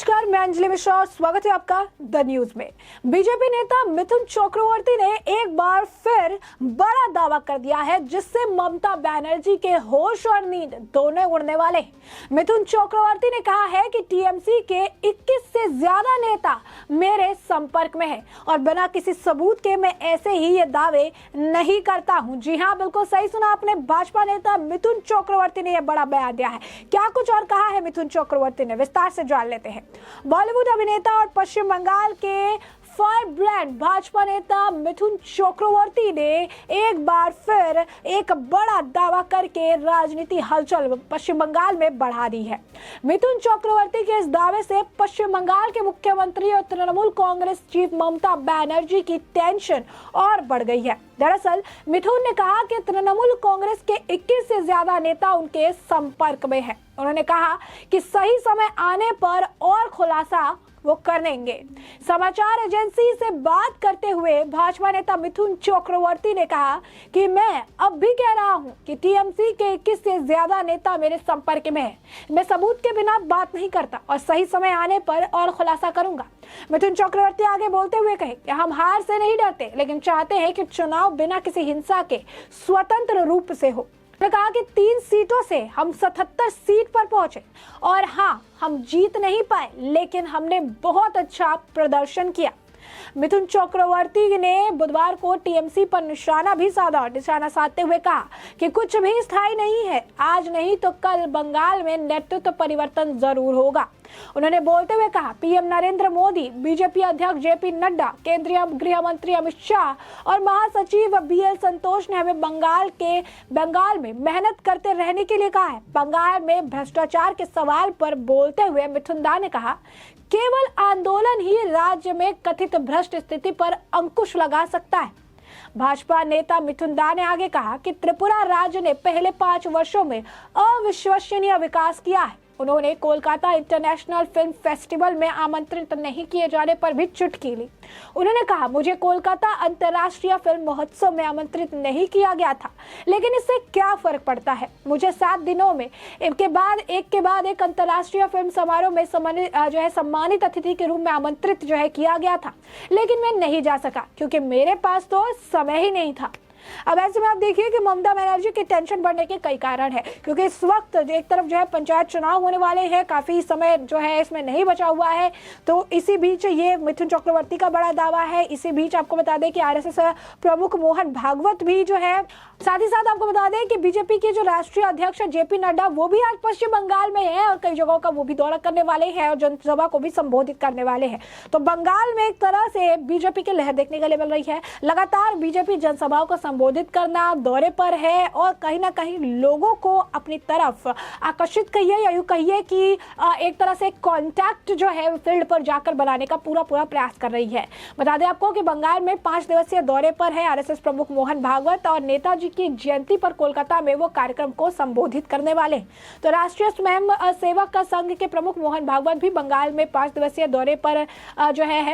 नमस्कार, मैं अंजलि मिश्रा और स्वागत है आपका द न्यूज में। बीजेपी नेता मिथुन चक्रवर्ती ने एक बार फिर बड़ा दावा कर दिया है जिससे ममता बनर्जी के होश और नींद दोनों उड़ने वाले हैं। मिथुन चक्रवर्ती ने कहा है कि टीएमसी के 21 से ज्यादा नेता मेरे संपर्क में है और बिना किसी सबूत के मैं ऐसे ही ये दावे नहीं करता हूं। जी हां, बिल्कुल सही सुना आपने। भाजपा नेता मिथुन चक्रवर्ती ने यह बड़ा बयान दिया है। क्या कुछ और कहा है मिथुन चक्रवर्ती ने, विस्तार से जान लेते हैं। बॉलीवुड अभिनेता और पश्चिम बंगाल के फायर ब्रांड भाजपा नेता मिथुन चक्रवर्ती ने एक बार फिर एक बड़ा दावा करके राजनीति हलचल पश्चिम बंगाल में बढ़ा दी है। मिथुन चक्रवर्ती के इस दावे से पश्चिम बंगाल के मुख्यमंत्री और तृणमूल कांग्रेस चीफ ममता बनर्जी की टेंशन और बढ़ गई है। दरअसल मिथुन ने कहा कि तृणमूल कांग्रेस के 21 से ज्यादा नेता उनके संपर्क में है। उन्होंने कहा कि सही समय आने पर और खुलासा वो करेंगे। समाचार एजेंसी से बात करते हुए भाजपा नेता मिथुन चक्रवर्ती ने कहा कि मैं अब भी कह रहा हूं कि टीएमसी के 21 से ज्यादा नेता मेरे संपर्क में है। मैं सबूत के बिना बात नहीं करता और सही समय आने पर और खुलासा करूंगा। मिथुन चक्रवर्ती आगे बोलते हुए कहे कि हम हार से नहीं डरते, लेकिन चाहते हैं कि चुनाव बिना किसी हिंसा के स्वतंत्र रूप से हो। उन्होंने कहा कि 3 सीटों से हम 77 सीट पर पहुंचे और हाँ, हम जीत नहीं पाए, लेकिन हमने बहुत अच्छा प्रदर्शन किया। मिथुन चक्रवर्ती ने बुधवार को टीएमसी पर निशाना साधते हुए कहा कि कुछ भी स्थायी नहीं है। आज नहीं तो कल बंगाल में नेतृत्व परिवर्तन जरूर होगा। उन्होंने बोलते हुए कहा, पीएम नरेंद्र मोदी, बीजेपी अध्यक्ष जेपी नड्डा, केंद्रीय गृह मंत्री अमित शाह और महासचिव बीएल संतोष ने हमें बंगाल में मेहनत करते रहने के लिए कहा है। बंगाल में भ्रष्टाचार के सवाल पर बोलते हुए मिथुन दा ने कहा, केवल आंदोलन ही राज्य में कथित भ्रष्ट स्थिति पर अंकुश लगा सकता है। भाजपा नेता मिथुन दा ने आगे कहा कि त्रिपुरा राज्य ने पहले 5 वर्षों में अविश्वसनीय विकास किया है। उन्होंने कोलकाता इंटरनेशनल फिल्म फेस्टिवल में आमंत्रित नहीं किए जाने पर भी चुटकी ली। उन्होंने कहा, मुझे कोलकाता अंतर्राष्ट्रीय फिल्म महोत्सव में आमंत्रित नहीं किया गया था, लेकिन इससे क्या फर्क पड़ता है। मुझे 7 दिनों में एक के बाद एक अंतर्राष्ट्रीय फिल्म समारोह में सम्मानित अतिथि के रूप में आमंत्रित किया गया था, लेकिन मैं नहीं जा सका क्योंकि मेरे पास तो समय ही नहीं था। अब ऐसे में आप देखिए कि ममता बनर्जी की टेंशन बढ़ने के कई कारण है, क्योंकि इस वक्त एक तरफ पंचायत चुनाव होने वाले हैं, काफी समय इसमें नहीं बचा हुआ है। तो इसी बीच ये मिथुन चक्रवर्ती का बड़ा दावा है। इसी बीच आपको बता दें कि आरएसएस प्रमुख मोहन भागवत भी साथ ही साथ आपको बता दें कि बीजेपी के जो राष्ट्रीय अध्यक्ष जेपी नड्डा वो भी आज पश्चिम बंगाल में है और कई जगहों का वो भी दौरा करने वाले हैं और जनसभा को भी संबोधित करने वाले हैं। तो बंगाल में एक तरह से बीजेपी की लहर देखने के लिए मिल रही है। लगातार बीजेपी जनसभाओं को संबोधित करना दौरे पर है और कहीं ना कहीं लोगों को अपनी तरफ आकर्षित कहिए या यूं कहिए कि एक तरह से कॉन्टैक्ट फील्ड पर जाकर बनाने का पूरा प्रयास कर रही है। बता दें आपको कि बंगाल में 5 दिवसीय दौरे पर है आरएसएस प्रमुख मोहन भागवत और नेताजी की जयंती पर कोलकाता में वो कार्यक्रम को संबोधित करने वाले। तो राष्ट्रीय स्वयं सेवक संघ के प्रमुख मोहन भागवत भी बंगाल में 5 दिवसीय दौरे पर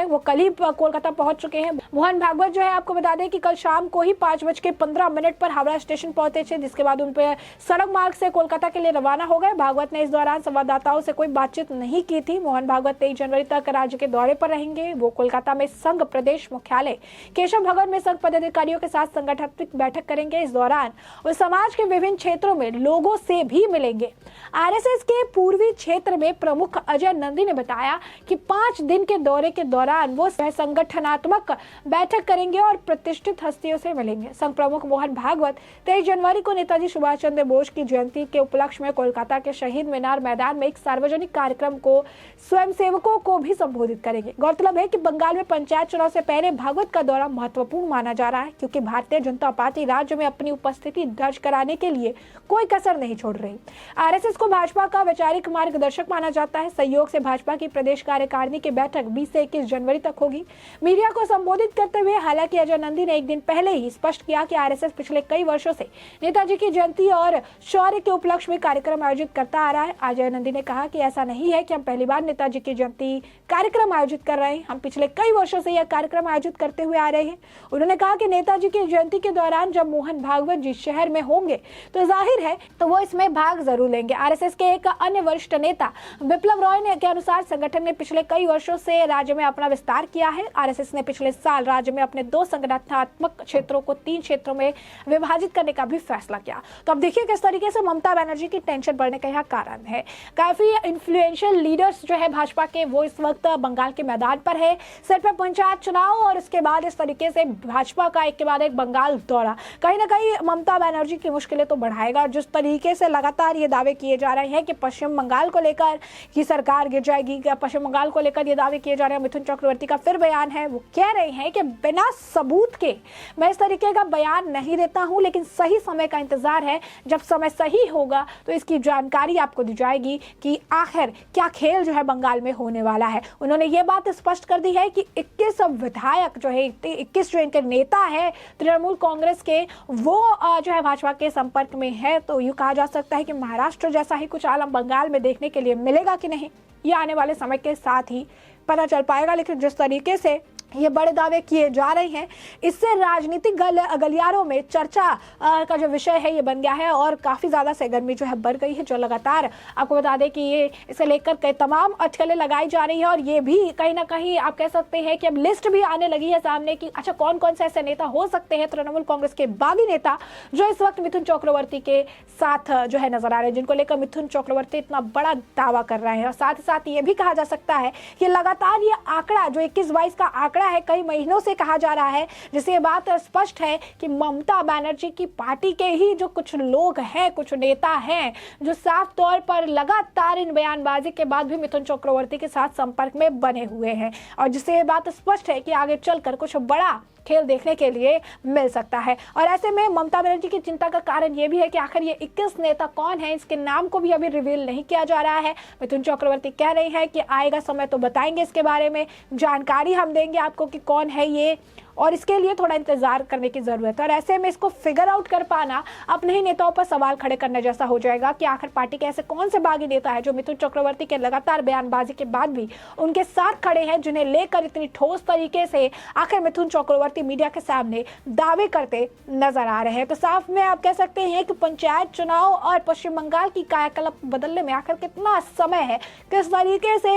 वो कल ही कोलकाता पहुंच चुके हैं। मोहन भागवत आपको बता दें कि कल शाम को ही 5:15 पर हावड़ा स्टेशन पहुंचे थे, जिसके बाद उन पर सड़क मार्ग से कोलकाता के लिए रवाना हो गए। भागवत ने इस दौरान संवाददाताओं से कोई बातचीत नहीं की थी। मोहन भागवत 23 जनवरी तक राज्य के दौरे पर रहेंगे। वो कोलकाता में संघ प्रदेश मुख्यालय केशव भवन में संघ पदाधिकारियों के साथ संगठनात्मक बैठक करेंगे। इस दौरान वो समाज के विभिन्न क्षेत्रों में लोगों से भी मिलेंगे। आरएसएस के पूर्वी क्षेत्र में प्रमुख अजय नंदी ने बताया कि 5 दिन के दौरे के दौरान वो संगठनात्मक बैठक करेंगे और प्रतिष्ठित हस्तियों से मिलेंगे। संघ प्रमुख मोहन भागवत 23 जनवरी को नेताजी सुभाष चंद्र बोस की जयंती के उपलक्ष्य में कोलकाता के शहीद मीनार मैदान में एक सार्वजनिक कार्यक्रम को स्वयंसेवकों को भी संबोधित करेंगे। गौरतलब है कि बंगाल में पंचायत चुनाव से पहले भागवत का दौरा महत्वपूर्ण माना जा रहा है, क्योंकि भारतीय जनता पार्टी राज्य में अपनी उपस्थिति दर्ज कराने के लिए कोई कसर नहीं छोड़ रही। आरएसएस को भाजपा का वैचारिक मार्गदर्शक माना जाता है। सहयोग से भाजपा की प्रदेश कार्यकारिणी की बैठक 20 से 21 जनवरी तक होगी। मीडिया को संबोधित करते हुए हालांकि अजय नंदी ने एक दिन पहले ही स्पष्ट किया कि आरएसएस पिछले कई वर्षों से नेताजी की जयंती और शौर्य के उपलक्ष्य में कार्यक्रम आयोजित करता आ रहा है। अजय नंदी ने कहा कि ऐसा नहीं है कि हम पहली बार नेताजी की जयंती कार्यक्रम आयोजित कर रहे हैं, हम पिछले कई वर्षों से यह कार्यक्रम आयोजित करते हुए आ रहे हैं। उन्होंने कहा कि नेताजी की जयंती के दौरान जब मोहन भागवत जी शहर में होंगे तो जाहिर है तो वो इसमें भाग जरूर लेंगे। आरएसएस के एक अन्य वरिष्ठ नेता विप्लव रॉय ने के अनुसार संगठन ने पिछले कई वर्षों से राज्य में अपना विस्तार किया है। आरएसएस ने पिछले साल राज्य में अपने 2 संगठनात्मक क्षेत्रों को 3 क्षेत्रों में विभाजित करने का भी फैसला किया। तो अब देखिए किस तरीके से ममता बनर्जी की टेंशन बढ़ने का यह कारण है। काफी इन्फ्लुएंशियल लीडर्स जो है भाजपा के, वो इस वक्त बंगाल के मैदान पर है। सिर पे पंचायत चुनाव और इसके बाद इस तरीके से भाजपा का एक के बाद एक बंगाल दौरा कहीं ना कहीं ममता बनर्जी की मुश्किलें तो बढ़ाएगा। जिस तरीके से लगातार ये दावे किए जा रहे हैं कि पश्चिम बंगाल को लेकर की सरकार गिर जाएगी, पश्चिम बंगाल को लेकर ये दावे किए जा रहे हैं। मिथुन चक्रवर्ती का फिर बयान है, वो कह रहे हैं कि बिना सबूत के मैं इस तरीके का बयान नहीं देता हूं, लेकिन सही समय का इंतजार है। जब समय सही होगा तो इसकी जानकारी आपको दी जाएगी कि आखिर क्या खेल जो है बंगाल में होने वाला है। उन्होंने ये बात स्पष्ट कर दी है कि 21 विधायक जो है, 21 जो इनके नेता है तृणमूल कांग्रेस के, वो जो है भाजपा के संपर्क में है। तो यूं कहा जा सकता है कि महाराष्ट्र जैसा ही कुछ आलम बंगाल में देखने के लिए मिलेगा कि नहीं, ये आने वाले समय के साथ ही पता चल पाएगा। लेकिन जिस तरीके से ये बड़े दावे किए जा रहे हैं, इससे राजनीतिक गलियारों में चर्चा का जो विषय है ये बन गया है और काफ़ी ज़्यादा सरगर्मी जो है बढ़ गई है। जो लगातार आपको बता दें कि ये इसे लेकर कई तमाम अटकलें लगाई जा रही है और ये भी कहीं ना कहीं आप कह सकते हैं कि अब लिस्ट भी आने लगी है सामने कि अच्छा कौन कौन से ऐसे नेता हो सकते हैं तृणमूल कांग्रेस के बागी नेता जो इस वक्त मिथुन चक्रवर्ती के साथ जो है नजर आ रहे हैं, जिनको लेकर मिथुन चक्रवर्ती इतना बड़ा दावा कर रहे हैं। और साथ ही साथ ये भी कहा जा सकता है कि लगातार ये आंकड़ा जो 21-22 का आंकड़ा है कई महीनों से कहा जा रहा है, जिससे ये बात स्पष्ट है कि ममता बनर्जी की पार्टी के ही जो कुछ लोग हैं, कुछ नेता हैं जो साफ तौर पर लगातार इन बयानबाजी के बाद भी मिथुन चक्रवर्ती के साथ संपर्क में बने हुए हैं और जिससे ये बात स्पष्ट है कि आगे चलकर कुछ बड़ा खेल देखने के लिए मिल सकता है। और ऐसे में ममता बनर्जी की चिंता का कारण ये भी है कि आखिर ये 21 नेता कौन है, इसके नाम को भी अभी रिवील नहीं किया जा रहा है। मिथुन चक्रवर्ती कह रहे हैं कि आएगा समय तो बताएंगे, इसके बारे में जानकारी हम देंगे आपको कि कौन है ये, और इसके लिए थोड़ा इंतजार करने की जरूरत है। और ऐसे में इसको फिगर आउट कर पाना अपने ही नेताओं पर सवाल खड़े करने जैसा हो जाएगा कि आखिर पार्टी के ऐसे कौन से बागी नेता है जो मिथुन चक्रवर्ती के लगातार बयानबाजी के बाद भी उनके साथ खड़े हैं, जिन्हें लेकर इतनी ठोस तरीके से आखिर मिथुन चक्रवर्ती मीडिया के सामने दावे करते नजर आ रहे हैं। तो साफ में आप कह सकते हैं कि पंचायत चुनाव और पश्चिम बंगाल की कायाकल्प बदलने में आखिर कितना समय है, किस तरीके से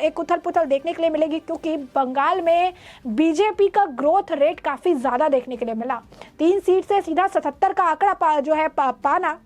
एक उथल पुथल देखने के लिए मिलेगी, क्योंकि बंगाल में बीजेपी का ग्रोथ रेट काफी ज्यादा देखने के लिए मिला। 3 सीट से सीधा 77 का आंकड़ा जो है पाना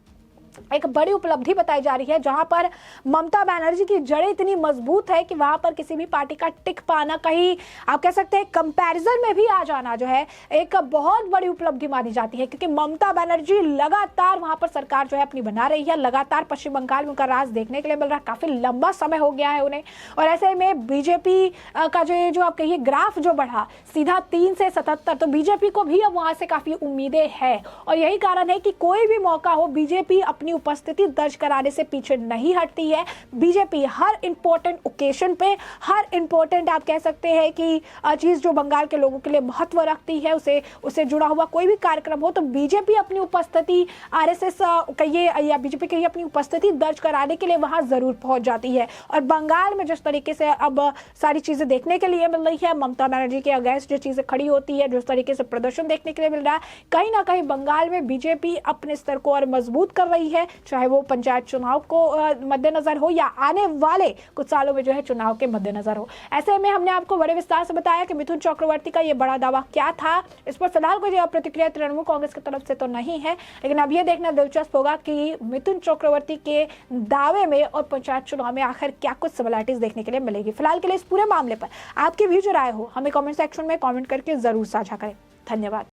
एक बड़ी उपलब्धि बताई जा रही है, जहां पर ममता बनर्जी की जड़ें इतनी मजबूत है कि वहां पर किसी भी पार्टी का टिक पाना, कहीं आप कह सकते हैं कंपैरिजन में भी आ जाना जो है एक बहुत बड़ी उपलब्धि मानी जाती है, क्योंकि ममता बनर्जी लगातार वहां पर सरकार जो है अपनी बना रही है। लगातार पश्चिम बंगाल में उनका राज देखने के लिए मिल रहा है, काफी लंबा समय हो गया है उन्हें। और ऐसे में बीजेपी का जो आप कहिए ग्राफ जो बढ़ा सीधा 3 से 77, तो बीजेपी को भी अब वहां से काफी उम्मीदें है। और यही कारण है कि कोई भी मौका हो बीजेपी अपनी उपस्थिति दर्ज कराने से पीछे नहीं हटती है। बीजेपी हर इंपॉर्टेंट ओकेजन पे, हर इंपॉर्टेंट आप कह सकते हैं कि चीज जो बंगाल के लोगों के लिए महत्व रखती है, उसे जुड़ा हुआ कोई भी कार्यक्रम हो तो बीजेपी अपनी उपस्थिति, आरएसएस कहिए या बीजेपी कहिए, अपनी उपस्थिति दर्ज कराने के लिए वहां जरूर पहुंच जाती है। और बंगाल में जिस तरीके से अब सारी चीजें देखने के लिए मिल रही है, ममता बनर्जी के अगेंस्ट जो चीजें खड़ी होती है, जिस तरीके से प्रदर्शन देखने के लिए मिल रहा है, कहीं ना कहीं बंगाल में बीजेपी अपने स्तर को और मजबूत कर रही है, चाहे वो पंचायत चुनाव को मद्देनजर हो या आने वाले कुछ सालों में जो है चुनाव के मद्देनजर हो। ऐसे में हमने आपको बड़े विस्तार से बताया कि मिथुन चक्रवर्ती का ये बड़ा दावा क्या था। इस पर फिलहाल कोई प्रतिक्रिया तृणमूल कांग्रेस की तरफ से तो नहीं है, लेकिन अब ये देखना दिलचस्प होगा कि मिथुन चक्रवर्ती के दावे में और पंचायत चुनाव में आखिर क्या कुछ सिमिलरिटीज देखने के लिए मिलेगी। फिलहाल के लिए इस पूरे मामले पर आपकी भी जो राय हो हमें कमेंट सेक्शन में कमेंट करके जरूर साझा करें। धन्यवाद।